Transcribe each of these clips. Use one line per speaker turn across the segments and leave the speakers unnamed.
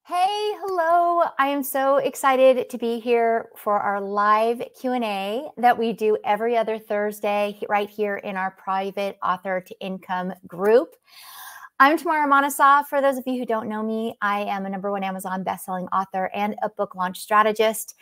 Hey, hello. I am so excited to be here for our live Q&A that we do every other Thursday right here in our private author to income group. I'm Tamara Monosoff. For those of you who don't know me, I am a #1 Amazon bestselling author and a book launch strategist.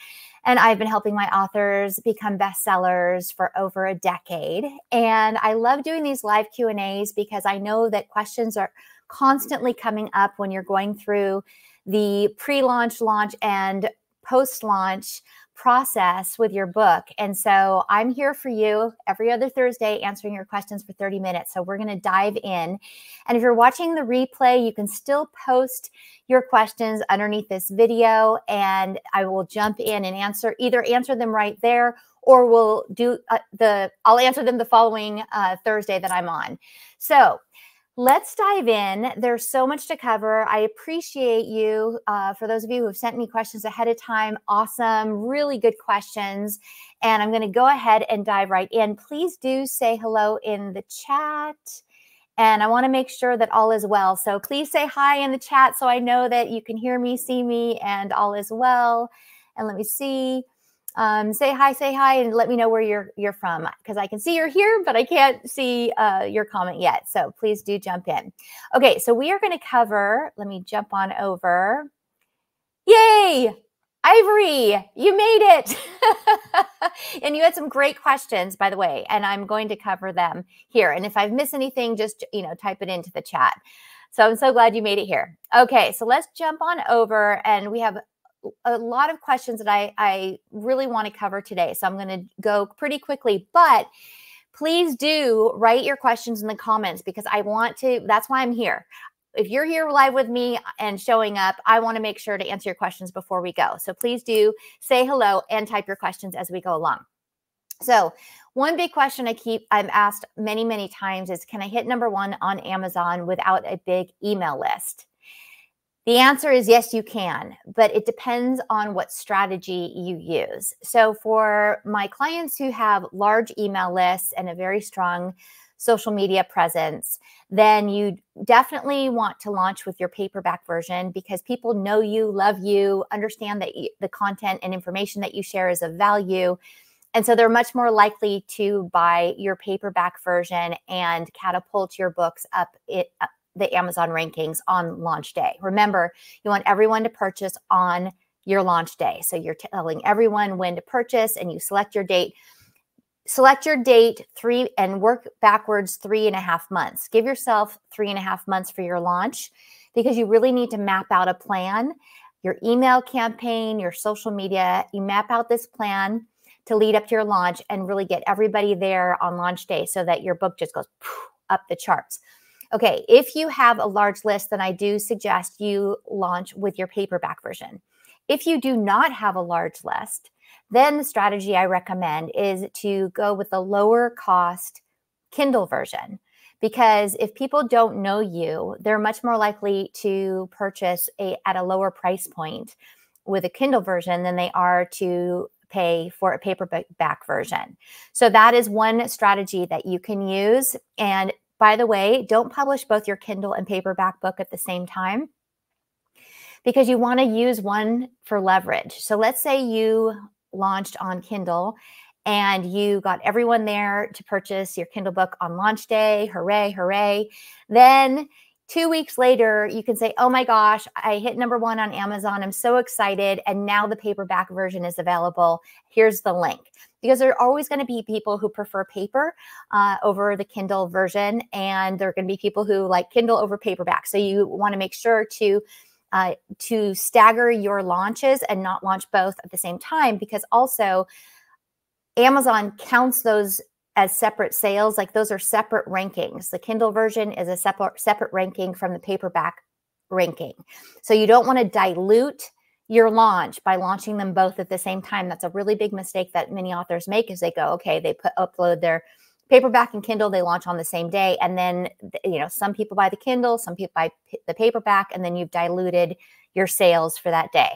And I've been helping my authors become bestsellers for over a decade. And I love doing these live Q&As because I know that questions are constantly coming up when you're going through the pre-launch, launch, and post-launch process with your book. And so I'm here for you every other Thursday answering your questions for 30 minutes. So we're going to dive in. And if you're watching the replay, you can still post your questions underneath this video and I will jump in and either answer them right there or we'll do I'll answer them the following Thursday that I'm on. So let's dive in. There's so much to cover. I appreciate you. For those of you who have sent me questions ahead of time, awesome, really good questions. And I'm going to go ahead and dive right in. Please do say hello in the chat. And I want to make sure that all is well. So please say hi in the chat so I know that you can hear me, see me, and all is well. And let me see. Say hi, and let me know where you're from because I can see you're here, but I can't see your comment yet. So please do jump in. Okay, so we are going to cover, let me jump on over. Yay! Ivory, you made it. And you had some great questions, by the way, and I'm going to cover them here. And if I've missed anything, just, type it into the chat. So I'm so glad you made it here. Okay, so let's jump on over and we have a lot of questions that I really want to cover today. So I'm going to go pretty quickly, but please do write your questions in the comments because that's why I'm here. If you're here live with me and showing up, I want to make sure to answer your questions before we go. So please do say hello and type your questions as we go along. So one big question I'm asked many, many times is, can I hit #1 on Amazon without a big email list? The answer is yes, you can, but it depends on what strategy you use. So for my clients who have large email lists and a very strong social media presence, then you definitely want to launch with your paperback version because people know you, love you, understand that the content and information that you share is of value. And so they're much more likely to buy your paperback version and catapult your books up the Amazon rankings on launch day. Remember, you want everyone to purchase on your launch day. So you're telling everyone when to purchase and you select your date. Select your date and work backwards 3.5 months. Give yourself 3.5 months for your launch because you really need to map out a plan, your email campaign, your social media. You map out this plan to lead up to your launch and really get everybody there on launch day so that your book just goes up the charts. Okay, if you have a large list, then I do suggest you launch with your paperback version. If you do not have a large list, then the strategy I recommend is to go with the lower cost Kindle version. Because if people don't know you, they're much more likely to purchase at a lower price point with a Kindle version than they are to pay for a paperback version. So that is one strategy that you can use. And by the way, don't publish both your Kindle and paperback book at the same time because you want to use one for leverage. So let's say you launched on Kindle and you got everyone there to purchase your Kindle book on launch day. Hooray, hooray. Then 2 weeks later, you can say, oh my gosh, I hit #1 on Amazon. I'm so excited. And now the paperback version is available. Here's the link. Because there are always going to be people who prefer paper over the Kindle version. And there are going to be people who like Kindle over paperback. So you want to make sure to stagger your launches and not launch both at the same time. Because also Amazon counts those as separate sales, like those are separate rankings. The Kindle version is a separate ranking from the paperback ranking. So you don't want to dilute your launch by launching them both at the same time. That's a really big mistake that many authors make is they go, okay, they upload their paperback and Kindle, they launch on the same day. And then, some people buy the Kindle, some people buy the paperback, and then you've diluted your sales for that day.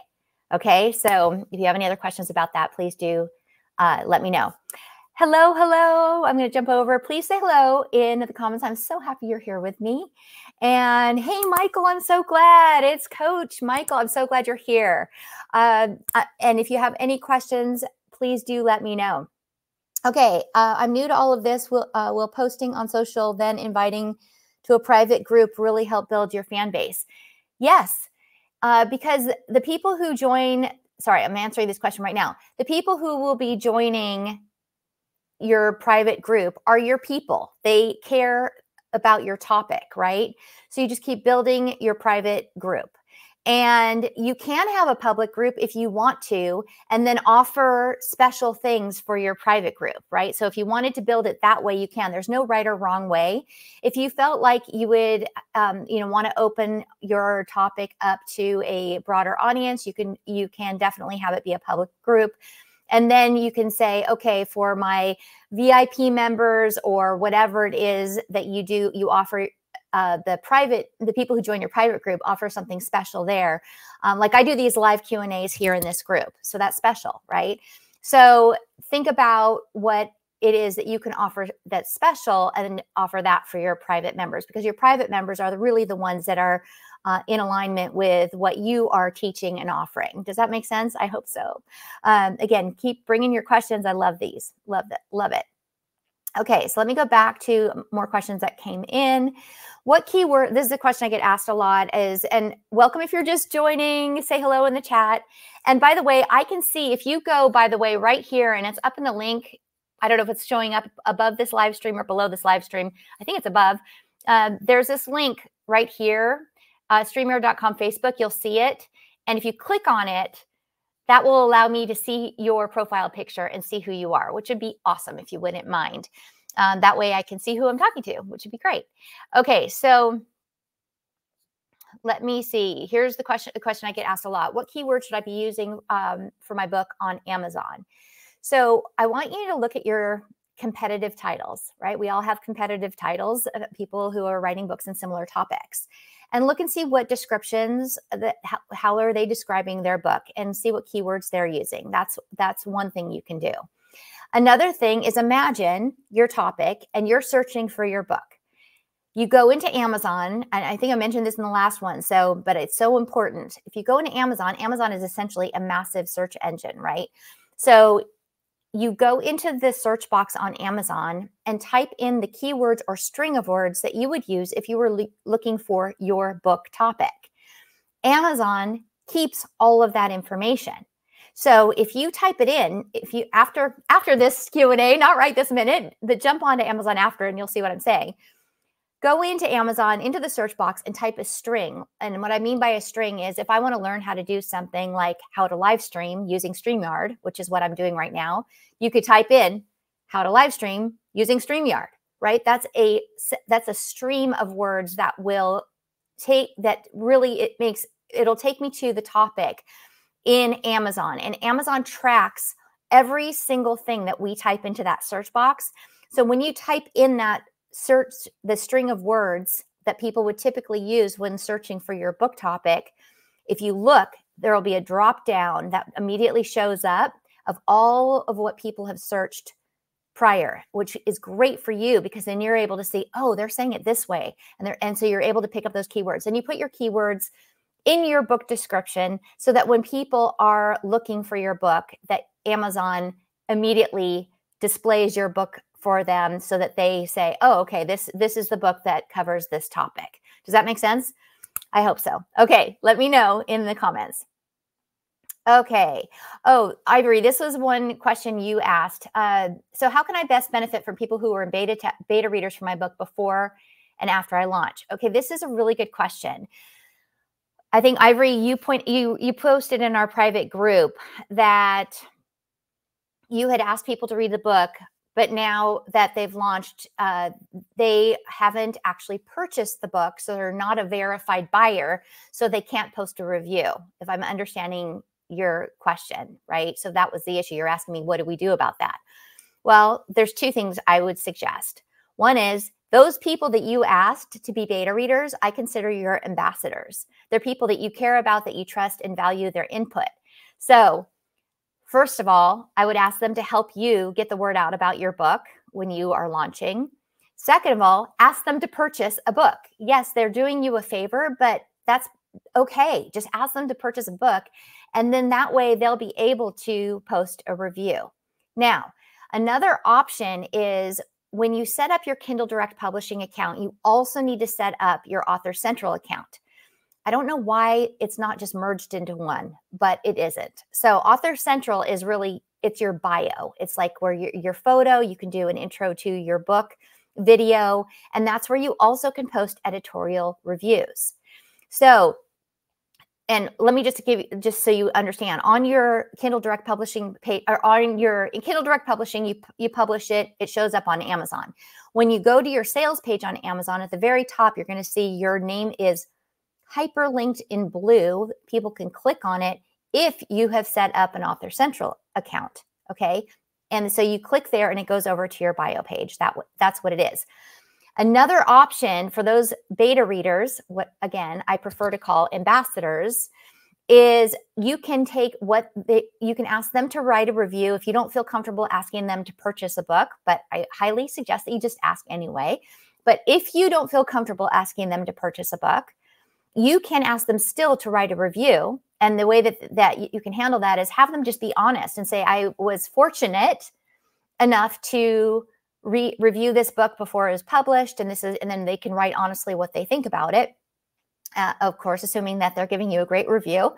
Okay, so if you have any other questions about that, please do let me know. Hello, hello. I'm going to jump over. Please say hello in the comments. I'm so happy you're here with me. And hey, Michael, I'm so glad. It's Coach Michael. I'm so glad you're here. And if you have any questions, please do let me know. Okay, I'm new to all of this. Will posting on social, then inviting to a private group really help build your fan base? Yes, because the people who join, sorry, I'm answering this question right now. The people who will be joining your private group are your people. They care about your topic, right? So you just keep building your private group. And you can have a public group if you want to, and then offer special things for your private group, right? So if you wanted to build it that way, you can. There's no right or wrong way. If you felt like you would, want to open your topic up to a broader audience, you can definitely have it be a public group. And then you can say, okay, for my VIP members or whatever it is that you do, you offer the people who join your private group offer something special there. Like I do these live Q&As here in this group. So that's special, right? So think about what it is that you can offer that's special and offer that for your private members, because your private members are really the ones that are in alignment with what you are teaching and offering. Does that make sense? I hope so. Again, keep bringing your questions. I love these. Love it. Okay, so let me go back to more questions that came in. What keyword, this is a question I get asked a lot, and welcome if you're just joining, say hello in the chat. And by the way, I can see if you go, by the way, right here, and it's up in the link. I don't know if it's showing up above this live stream or below this live stream. I think it's above. There's this link right here, StreamYard.com Facebook. You'll see it. And if you click on it, that will allow me to see your profile picture and see who you are, which would be awesome if you wouldn't mind. That way I can see who I'm talking to, which would be great. Okay, so let me see. Here's the question I get asked a lot. What keywords should I be using for my book on Amazon? So I want you to look at your competitive titles, right? We all have competitive titles, people who are writing books in similar topics. And look and see what descriptions, how are they describing their book, and see what keywords they're using. That's one thing you can do. Another thing is imagine your topic and you're searching for your book. You go into Amazon, and I think I mentioned this in the last one, but it's so important. If you go into Amazon, Amazon is essentially a massive search engine, right? So you go into the search box on Amazon and type in the keywords or string of words that you would use if you were looking for your book topic. Amazon keeps all of that information. So if you type it in, if you after this Q&A, not right this minute, but jump onto Amazon after and you'll see what I'm saying. Go into Amazon, into the search box, and type a string. And what I mean by a string is if I want to learn how to do something like how to live stream using StreamYard, which is what I'm doing right now, you could type in how to live stream using StreamYard, right? That's a stream of words that will it'll take me to the topic in Amazon. And Amazon tracks every single thing that we type into that search box. So when you type in that search, the string of words that people would typically use when searching for your book topic, if you look, there will be a drop down that immediately shows up of all of what people have searched prior, which is great for you because then you're able to see, oh, they're saying it this way. And so you're able to pick up those keywords. And you put your keywords in your book description so that when people are looking for your book, that Amazon immediately displays your book for them so that they say, oh, okay, this is the book that covers this topic. Does that make sense? I hope so. Okay, let me know in the comments. Okay. Oh, Ivory, this was one question you asked. So how can I best benefit from people who are beta readers for my book before and after I launch? Okay, this is a really good question. I think, Ivory, you posted in our private group that you had asked people to read the book, but now that they've launched, they haven't actually purchased the book, so they're not a verified buyer, so they can't post a review, if I'm understanding your question, right? So that was the issue. You're asking me, what do we do about that? Well, there's two things I would suggest. One is those people that you asked to be beta readers, I consider your ambassadors. They're people that you care about, that you trust and value their input. So first of all, I would ask them to help you get the word out about your book when you are launching. Second of all, ask them to purchase a book. Yes, they're doing you a favor, but that's okay. Just ask them to purchase a book. And then that way they'll be able to post a review. Now, another option is when you set up your Kindle Direct Publishing account, you also need to set up your Author Central account. I don't know why it's not just merged into one, but it isn't. So Author Central is really, it's your bio. It's like where your photo, you can do an intro to your book, video, and that's where you also can post editorial reviews. So, and let me just give you, just so you understand, on your Kindle Direct Publishing page, or in Kindle Direct Publishing, you publish it, it shows up on Amazon. When you go to your sales page on Amazon, at the very top, you're going to see your name is hyperlinked in blue. People can click on it if you have set up an Author Central account, okay? And so you click there and it goes over to your bio page. That's what it is. Another option for those beta readers, what again I prefer to call ambassadors, is you can take you can ask them to write a review if you don't feel comfortable asking them to purchase a book, but I highly suggest that you just ask anyway. But if you don't feel comfortable asking them to purchase a book, you can ask them still to write a review. And the way that you can handle that is have them just be honest and say, I was fortunate enough to review this book before it was published. And then they can write honestly what they think about it. Of course, assuming that they're giving you a great review.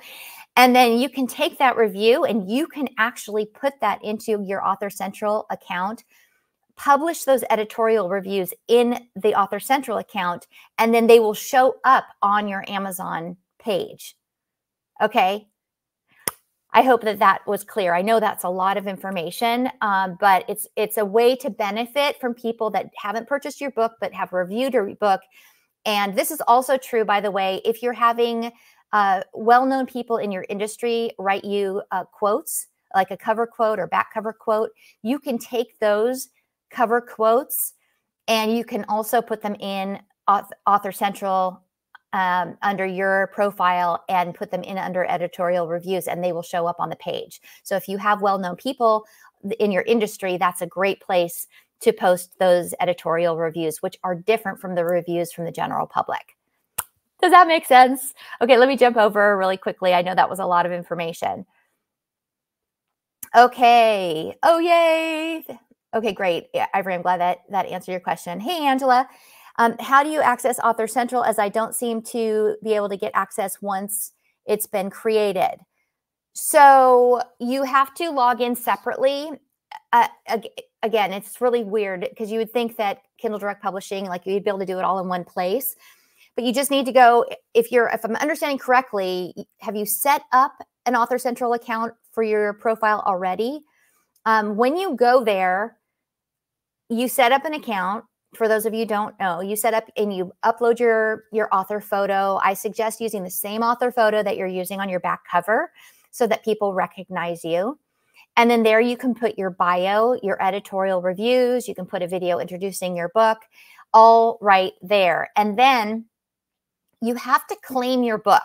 And then you can take that review and you can actually put that into your Author Central account, publish those editorial reviews in the Author Central account, and then they will show up on your Amazon page. Okay. I hope that was clear. I know that's a lot of information, but it's a way to benefit from people that haven't purchased your book, but have reviewed your book. And this is also true, by the way, if you're having well-known people in your industry write you quotes, like a cover quote or back cover quote, you can take those cover quotes and you can also put them in Author Central under your profile and put them in under editorial reviews, and they will show up on the page. So if you have well-known people in your industry, that's a great place to post those editorial reviews, which are different from the reviews from the general public. Does that make sense? Okay, let me jump over really quickly. I know that was a lot of information. Okay. Oh, yay. Okay, great. Yeah, Ivory, I'm glad that answered your question. Hey, Angela. How do you access Author Central, as I don't seem to be able to get access once it's been created? So you have to log in separately. Again, it's really weird because you would think that Kindle Direct Publishing, like you'd be able to do it all in one place, but you just need to go, if I'm understanding correctly, have you set up an Author Central account for your profile already? When you go there, you set up an account. For those of you who don't know, you set up and you upload your author photo. I suggest using the same author photo that you're using on your back cover so that people recognize you. And then there you can put your bio, your editorial reviews. You can put a video introducing your book, all right there. And then you have to claim your book.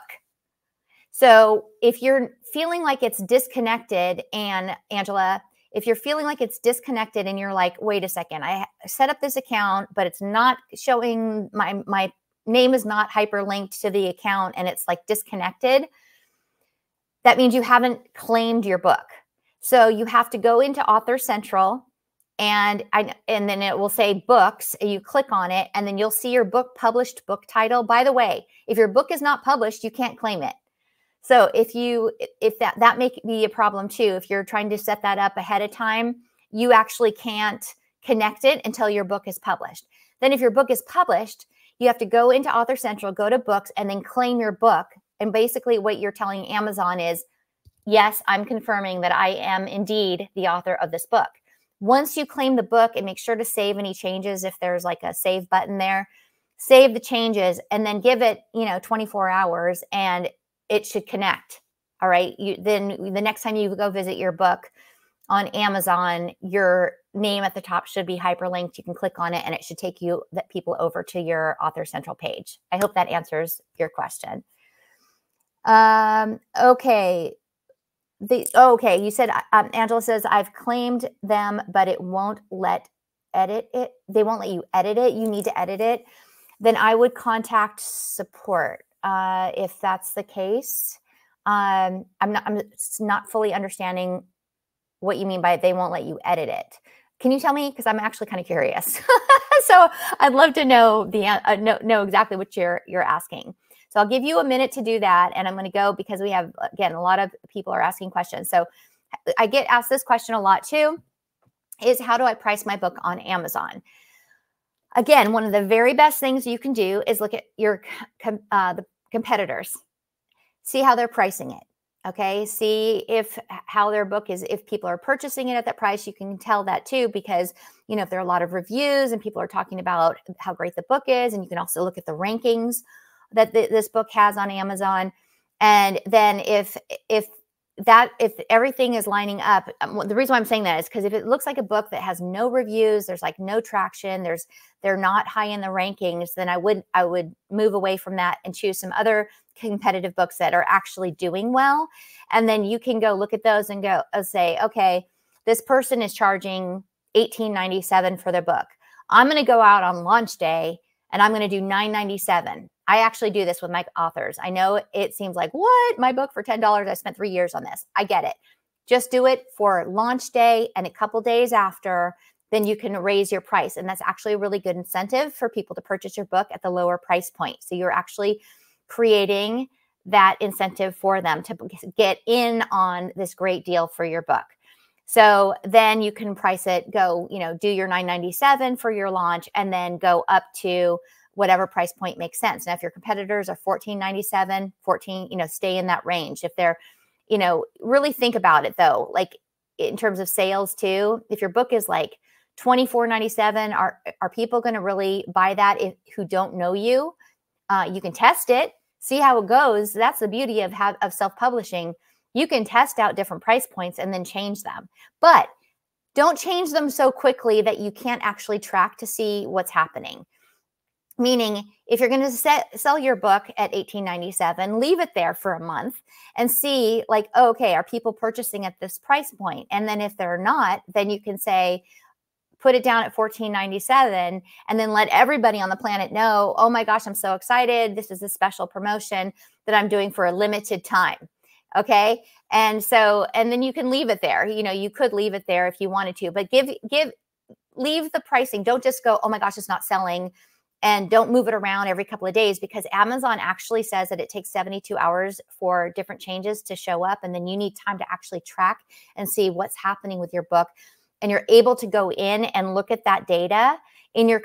So if you're feeling like it's disconnected, and Angela, if you're feeling like it's disconnected and you're like, wait a second, I set up this account, but it's not showing, my name is not hyperlinked to the account and it's like disconnected, that means you haven't claimed your book. So you have to go into Author Central and then it will say books, and you click on it and then you'll see your published book title. By the way, if your book is not published, you can't claim it. So if that may be a problem too, if you're trying to set that up ahead of time, you actually can't connect it until your book is published. Then if your book is published, you have to go into Author Central, go to books, and then claim your book. And basically what you're telling Amazon is, yes, I'm confirming that I am indeed the author of this book. Once you claim the book, and make sure to save any changes if there's like a save button there, save the changes and then give it, 24 hours and it should connect. All right. Then the next time you go visit your book on Amazon, your name at the top should be hyperlinked. You can click on it and it should take people over to your Author Central page. I hope that answers your question. Okay. You said, Angela says, I've claimed them, but it won't let edit it. They won't let you edit it. You need to edit it. Then I would contact support if that's the case. I'm not fully understanding what you mean by they won't let you edit it. Can you tell me? Because I'm actually kind of curious. So I'd love to know know exactly what you're asking. So I'll give you a minute to do that, and I'm going to go because we have, again, a lot of people are asking questions. So I get asked this question a lot too, is how do I price my book on Amazon? Again, one of the very best things you can do is look at your the competitors, see how they're pricing it. Okay, see how their book is, if people are purchasing it at that price. You can tell that too, because, you know, if there are a lot of reviews and people are talking about how great the book is, and you can also look at the rankings that this book has on Amazon. And then if everything is lining up, the reason why I'm saying that is because if it looks like a book that has no reviews, there's like no traction, they're not high in the rankings, then I would move away from that and choose some other competitive books that are actually doing well. And then you can go look at those and go say, okay, this person is charging $18.97 for their book. I'm going to go out on launch day and I'm going to do $9.97. I actually do this with my authors. I know it seems like, what? My book for $10? I spent 3 years on this. I get it. Just do it for launch day and a couple days after, then you can raise your price. And that's actually a really good incentive for people to purchase your book at the lower price point. So you're actually creating that incentive for them to get in on this great deal for your book. So then you can price it, go, you know, do your $9.97 for your launch, and then go up to whatever price point makes sense. Now, if your competitors are $14.97, you know, stay in that range. If they're, you know, really think about it though, like in terms of sales too. If your book is like $24.97, are people going to really buy that who don't know you? You can test it, see how it goes. That's the beauty of self-publishing. You can test out different price points and then change them, but don't change them so quickly that you can't actually track to see what's happening. Meaning, if you're going to sell your book at $18.97, leave it there for a month and see, like, oh, okay, are people purchasing at this price point? And then if they're not, then you can say, put it down at $14.97, and then let everybody on the planet know, oh my gosh, I'm so excited. This is a special promotion that I'm doing for a limited time. Okay. And then you can leave it there. You know, you could leave it there if you wanted to, but leave the pricing. Don't just go, oh my gosh, it's not selling. And don't move it around every couple of days, because Amazon actually says that it takes 72 hours for different changes to show up. And then you need time to actually track and see what's happening with your book. And you're able to go in and look at that data in your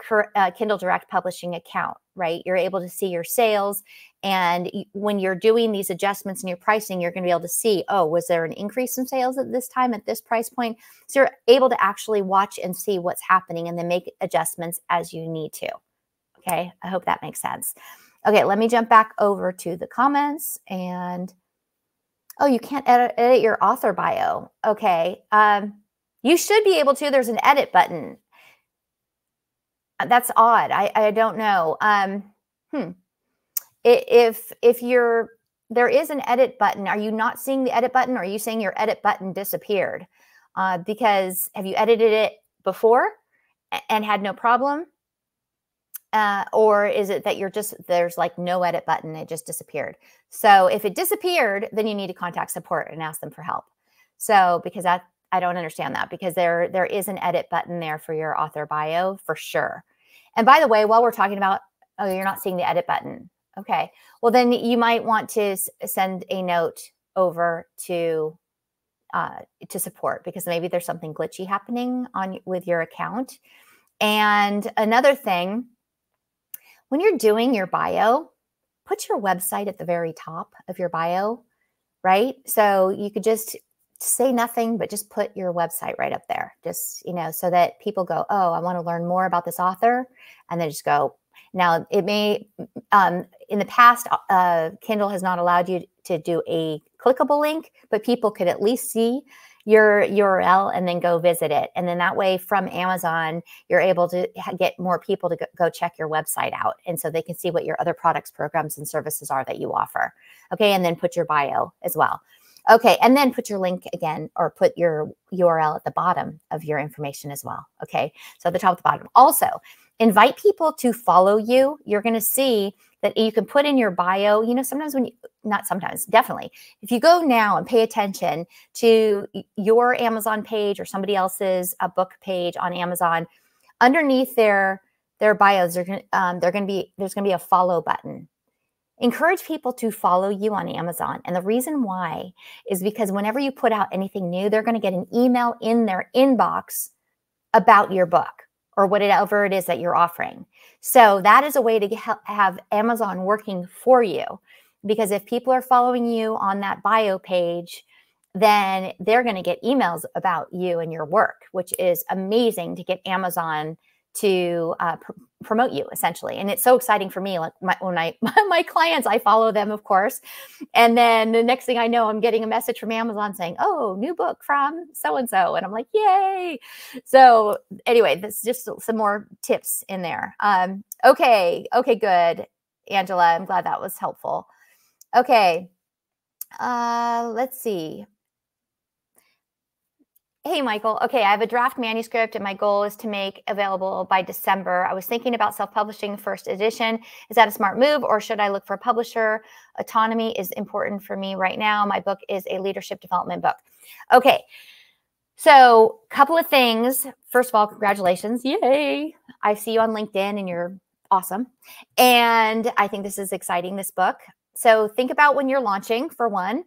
Kindle Direct Publishing account, right? You're able to see your sales. And when you're doing these adjustments in your pricing, you're going to be able to see, oh, was there an increase in sales at this time at this price point? So you're able to actually watch and see what's happening and then make adjustments as you need to. Okay, I hope that makes sense. Okay, let me jump back over to the comments. And, oh, you can't edit your author bio. Okay, you should be able to. There's an edit button. That's odd. I don't know. If there is an edit button, are you not seeing the edit button? Or are you saying your edit button disappeared? Because have you edited it before and had no problem? Or is it that there's like no edit button, it just disappeared? So if it disappeared, then you need to contact support and ask them for help. So because I don't understand that, because there is an edit button there for your author bio for sure. And by the way, while we're talking about, oh, you're not seeing the edit button. Okay. Well, then you might want to send a note over to support, because maybe there's something glitchy happening with your account. And another thing, when you're doing your bio, put your website at the very top of your bio, right? So you could just say nothing, but just put your website right up there, just, you know, so that people go, oh, I want to learn more about this author. And they just go. Now, it may, in the past, Kindle has not allowed you to do a clickable link, but people could at least see your URL and then go visit it. And then that way from Amazon, you're able to get more people to go check your website out. And so they can see what your other products, programs, and services are that you offer. Okay. And then put your bio as well. Okay. And then put your link again, or put your URL at the bottom of your information as well. Okay. So at the top, at the bottom. Also, invite people to follow you. You're going to see that you can put in your bio, sometimes not sometimes, definitely. If you go now and pay attention to your Amazon page or somebody else's book page on Amazon, underneath their bios, there's going to be a follow button. Encourage people to follow you on Amazon. And the reason why is because whenever you put out anything new, they're going to get an email in their inbox about your book or whatever it is that you're offering. So that is a way to have Amazon working for you, because if people are following you on that bio page, then they're going to get emails about you and your work, which is amazing to get Amazon to promote you, essentially. And it's so exciting for me. Like when my clients, I follow them, of course. And then the next thing I know, I'm getting a message from Amazon saying, oh, new book from so-and-so. And I'm like, yay. So anyway, that's just some more tips in there. Okay, good. Angela, I'm glad that was helpful. Okay, let's see. Hey, Michael. Okay, I have a draft manuscript and my goal is to make available by December. I was thinking about self-publishing first edition. Is that a smart move, or should I look for a publisher? Autonomy is important for me right now. My book is a leadership development book. Okay, so a couple of things. First of all, congratulations. Yay. I see you on LinkedIn and you're awesome. And I think this is exciting, this book. So think about when you're launching, for one.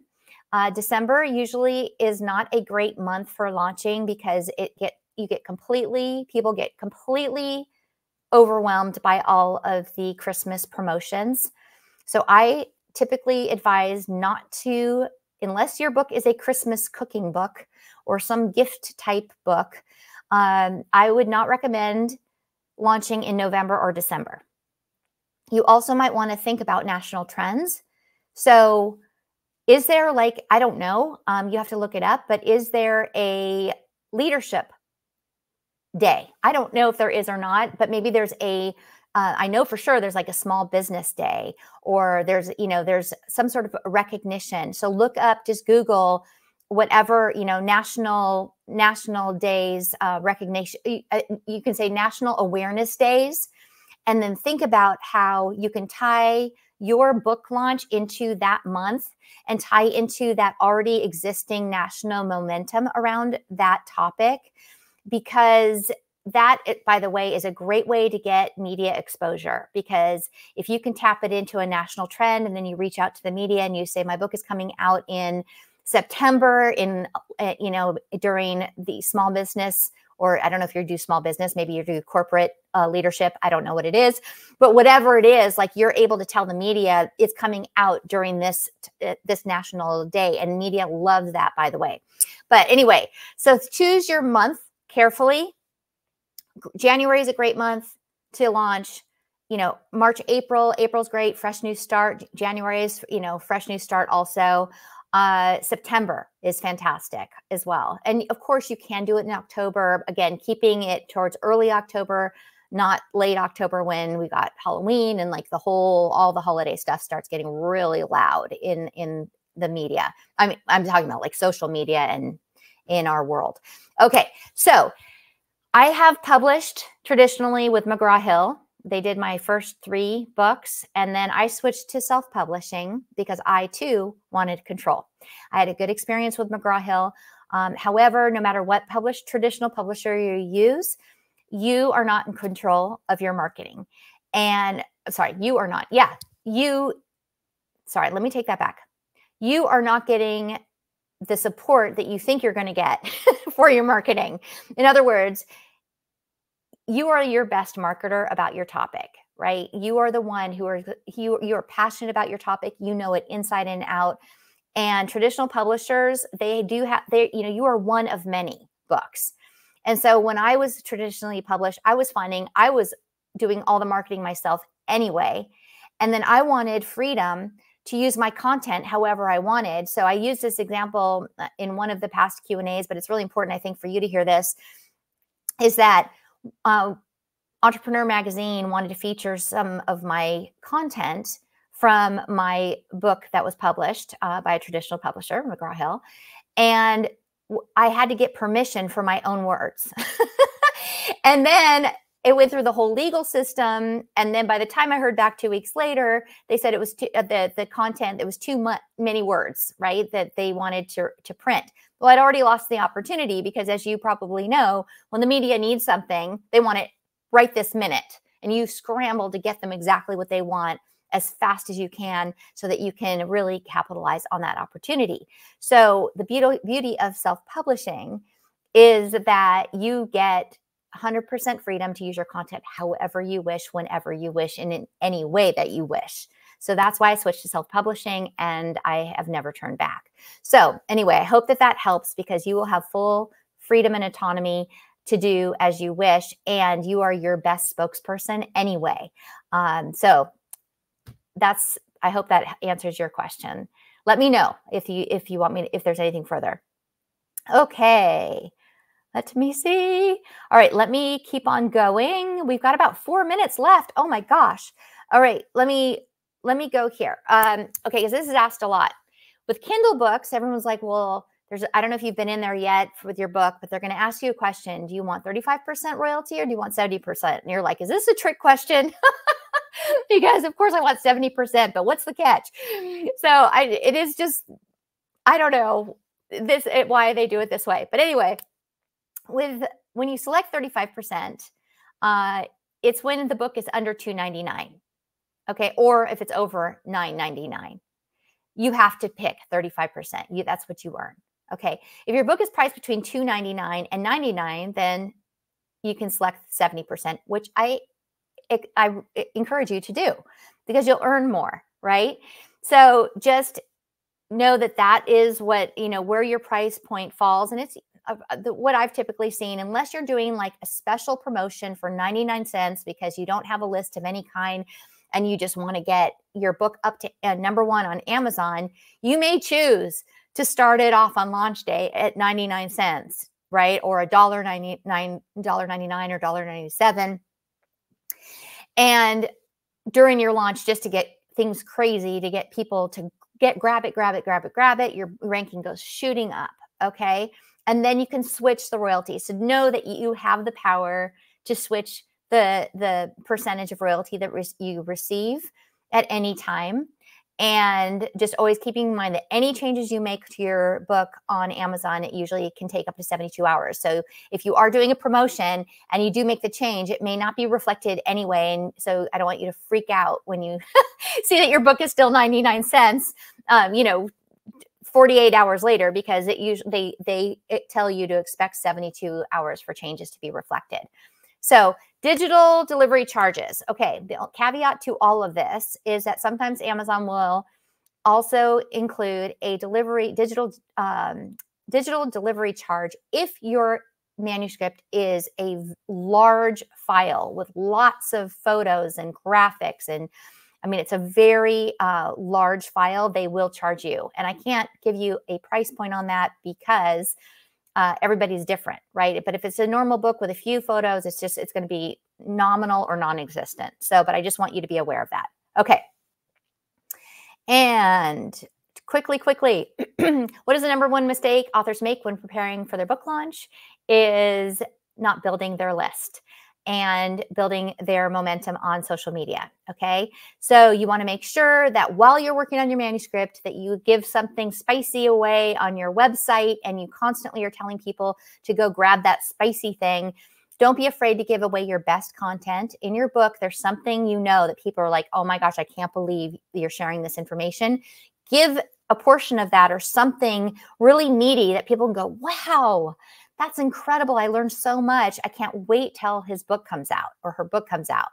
December usually is not a great month for launching because people get completely overwhelmed by all of the Christmas promotions. So I typically advise not to, unless your book is a Christmas cooking book or some gift type book, I would not recommend launching in November or December. You also might want to think about national trends. So is there, like, I don't know, you have to look it up, but is there a leadership day? I don't know if there is or not, but maybe there's I know for sure there's like a small business day, or there's some sort of recognition. So look up, just Google whatever, national days, recognition. You can say national awareness days, and then think about how you can tie your book launch into that month and tie into that already existing national momentum around that topic, because that, by the way, is a great way to get media exposure. Because if you can tap it into a national trend and then you reach out to the media and you say, my book is coming out in September during the small business, or I don't know if you do small business, maybe you do corporate leadership. I don't know what it is, but whatever it is, like, you're able to tell the media it's coming out during this national day, and media loves that, by the way. But anyway, so choose your month carefully. January is a great month to launch. March, April's great, fresh new start. January is, fresh new start also. September is fantastic as well. And of course you can do it in October, again, keeping it towards early October, not late October when we got Halloween and like all the holiday stuff starts getting really loud in the media. I mean, I'm talking about like social media and in our world. Okay. So I have published traditionally with McGraw-Hill. They did my first 3 books, and then I switched to self-publishing because I too wanted control. I had a good experience with McGraw-Hill. However, no matter what traditional publisher you use, you are not in control of your marketing. And sorry, you are not. Yeah, sorry, let me take that back. You are not getting the support that you think you're going to get for your marketing. In other words, you are your best marketer about your topic, right? You are the one you are passionate about your topic. You know it inside and out. And traditional publishers, you are one of many books. And so when I was traditionally published, I was finding I was doing all the marketing myself anyway. And then I wanted freedom to use my content however I wanted. So I used this example in one of the past Q&As, but it's really important, I think, for you to hear this, is that Entrepreneur Magazine wanted to feature some of my content from my book that was published by a traditional publisher, McGraw-Hill. And I had to get permission for my own words. And then it went through the whole legal system. And then by the time I heard back 2 weeks later, they said it was the content, it was too many words, right, that they wanted to print. Well, I'd already lost the opportunity because, as you probably know, when the media needs something, they want it right this minute. And you scramble to get them exactly what they want as fast as you can so that you can really capitalize on that opportunity. So the beauty of self-publishing is that you get 100% freedom to use your content however you wish, whenever you wish, and in any way that you wish. So that's why I switched to self-publishing, and I have never turned back. So anyway, I hope that that helps, because you will have full freedom and autonomy to do as you wish, and you are your best spokesperson anyway. So I hope that answers your question. Let me know if you want me, if there's anything further. Okay. Let me see. All right, let me keep on going. We've got about 4 minutes left. Oh my gosh. All right, let me go here. Okay, because this is asked a lot. With Kindle books, everyone's like, well, I don't know if you've been in there yet with your book, but they're going to ask you a question. Do you want 35% royalty or do you want 70%? And you're like, is this a trick question? Because of course I want 70%, but what's the catch? So it is just, I don't know why they do it this way. But anyway, when you select 35%, it's when the book is under $2.99, okay, or if it's over $9.99, you have to pick 35%. That's what you earn, okay. If your book is priced between $2.99 and $99, then you can select 70%, which I encourage you to do, because you'll earn more, right? So just know that that is what, where your price point falls, and it's what I've typically seen, unless you're doing like a special promotion for 99 cents because you don't have a list of any kind and you just want to get your book up to #1 on Amazon, you may choose to start it off on launch day at 99 cents, right? Or $1.99 or $1.97. And during your launch, just to get things crazy, to get people to grab it, your ranking goes shooting up, okay? And then you can switch the royalty. So know that you have the power to switch the percentage of royalty that you receive at any time. And just always keeping in mind that any changes you make to your book on Amazon, it usually can take up to 72 hours. So if you are doing a promotion and you do make the change, it may not be reflected anyway. And so I don't want you to freak out when you see that your book is still 99 cents, 48 hours later, because it usually they tell you to expect 72 hours for changes to be reflected. So digital delivery charges. Okay, the caveat to all of this is that sometimes Amazon will also include a digital delivery charge if your manuscript is a large file with lots of photos and graphics, and I mean, it's a very large file. They will charge you. And I can't give you a price point on that because everybody's different, right? But if it's a normal book with a few photos, it's going to be nominal or non-existent. So, but I just want you to be aware of that. Okay. And quickly, what is the #1 mistake authors make when preparing for their book launch? Is not building their list and building their momentum on social media, okay? So you want to make sure that while you're working on your manuscript, that you give something spicy away on your website, and you constantly are telling people to go grab that spicy thing. Don't be afraid to give away your best content. In your book, there's something that people are like, oh my gosh, I can't believe you're sharing this information. Give a portion of that or something really meaty that people can go, wow, that's incredible. I learned so much. I can't wait till his book comes out or her book comes out,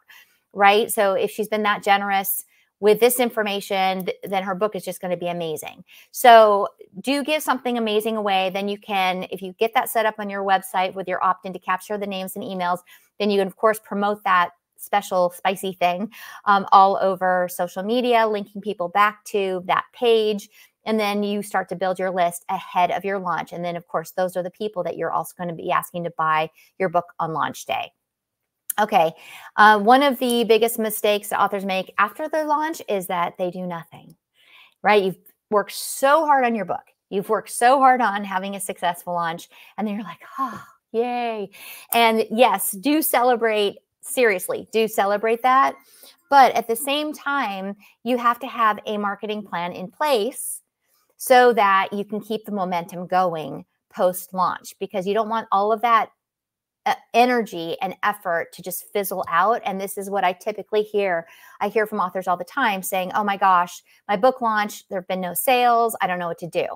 right? So if she's been that generous with this information, then her book is just going to be amazing. So do give something amazing away. Then you can, if you get that set up on your website with your opt-in to capture the names and emails, then you can, of course, promote that special spicy thing all over social media, linking people back to that page. And then you start to build your list ahead of your launch. And then, of course, those are the people that you're also going to be asking to buy your book on launch day. Okay. One of the biggest mistakes that authors make after their launch is that they do nothing, right? You've worked so hard on your book. You've worked so hard on having a successful launch. And then you're like, oh, yay. And yes, do celebrate. Seriously, do celebrate that. But at the same time, you have to have a marketing plan in place so that you can keep the momentum going post-launch, because you don't want all of that energy and effort to just fizzle out. And this is what I typically hear. I hear from authors all the time saying, oh my gosh, my book launch, there have been no sales. I don't know what to do.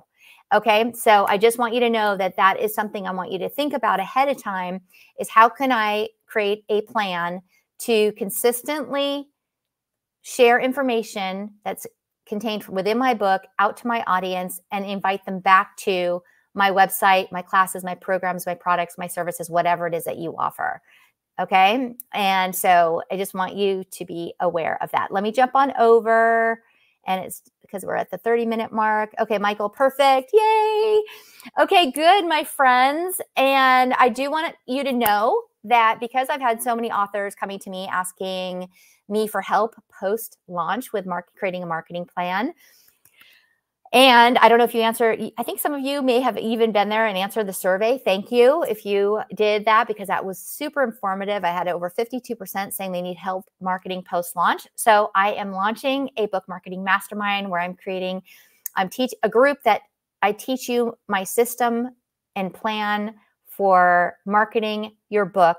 Okay. So I just want you to know that that is something I want you to think about ahead of time, is how can I create a plan to consistently share information that's contained within my book out to my audience and invite them back to my website, my classes, my programs, my products, my services, whatever it is that you offer. Okay. And so I just want you to be aware of that. Let me jump on over, and it's because we're at the 30-minute mark. Okay, Michael, perfect. Yay. Okay, good, my friends. And I do want you to know that because I've had so many authors coming to me asking me for help post-launch with creating a marketing plan. And I don't know if you answer, I think some of you may have even been there and answered the survey. Thank you if you did that, because that was super informative. I had over 52% saying they need help marketing post-launch. So I am launching a book marketing mastermind where I'm teach a group that I teach you my system and plan for marketing your book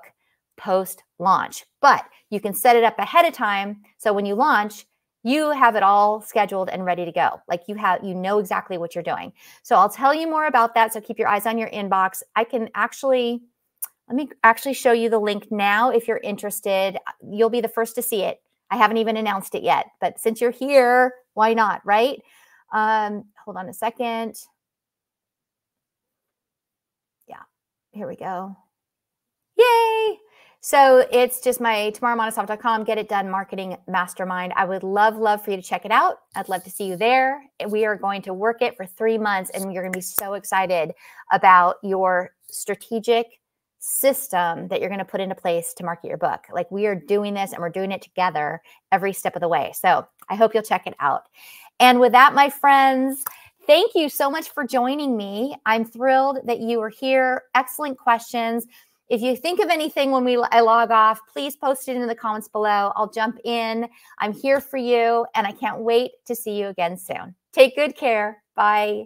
post-launch. But you can set it up ahead of time, so when you launch, you have it all scheduled and ready to go. Like you know exactly what you're doing. So I'll tell you more about that. So keep your eyes on your inbox. Let me actually show you the link now. If you're interested, you'll be the first to see it. I haven't even announced it yet, but since you're here, why not, right? Hold on a second. Yeah, here we go. Yay. So it's just my TamaraMonosoff.com, get it done marketing mastermind. I would love for you to check it out. I'd love to see you there. We are going to work it for 3 months, and you're going to be so excited about your strategic system that you're going to put into place to market your book. Like, we are doing this and we're doing it together every step of the way. So I hope you'll check it out. And with that, my friends, thank you so much for joining me. I'm thrilled that you are here. Excellent questions. If you think of anything when I log off, please post it in the comments below. I'll jump in. I'm here for you, and I can't wait to see you again soon. Take good care. Bye.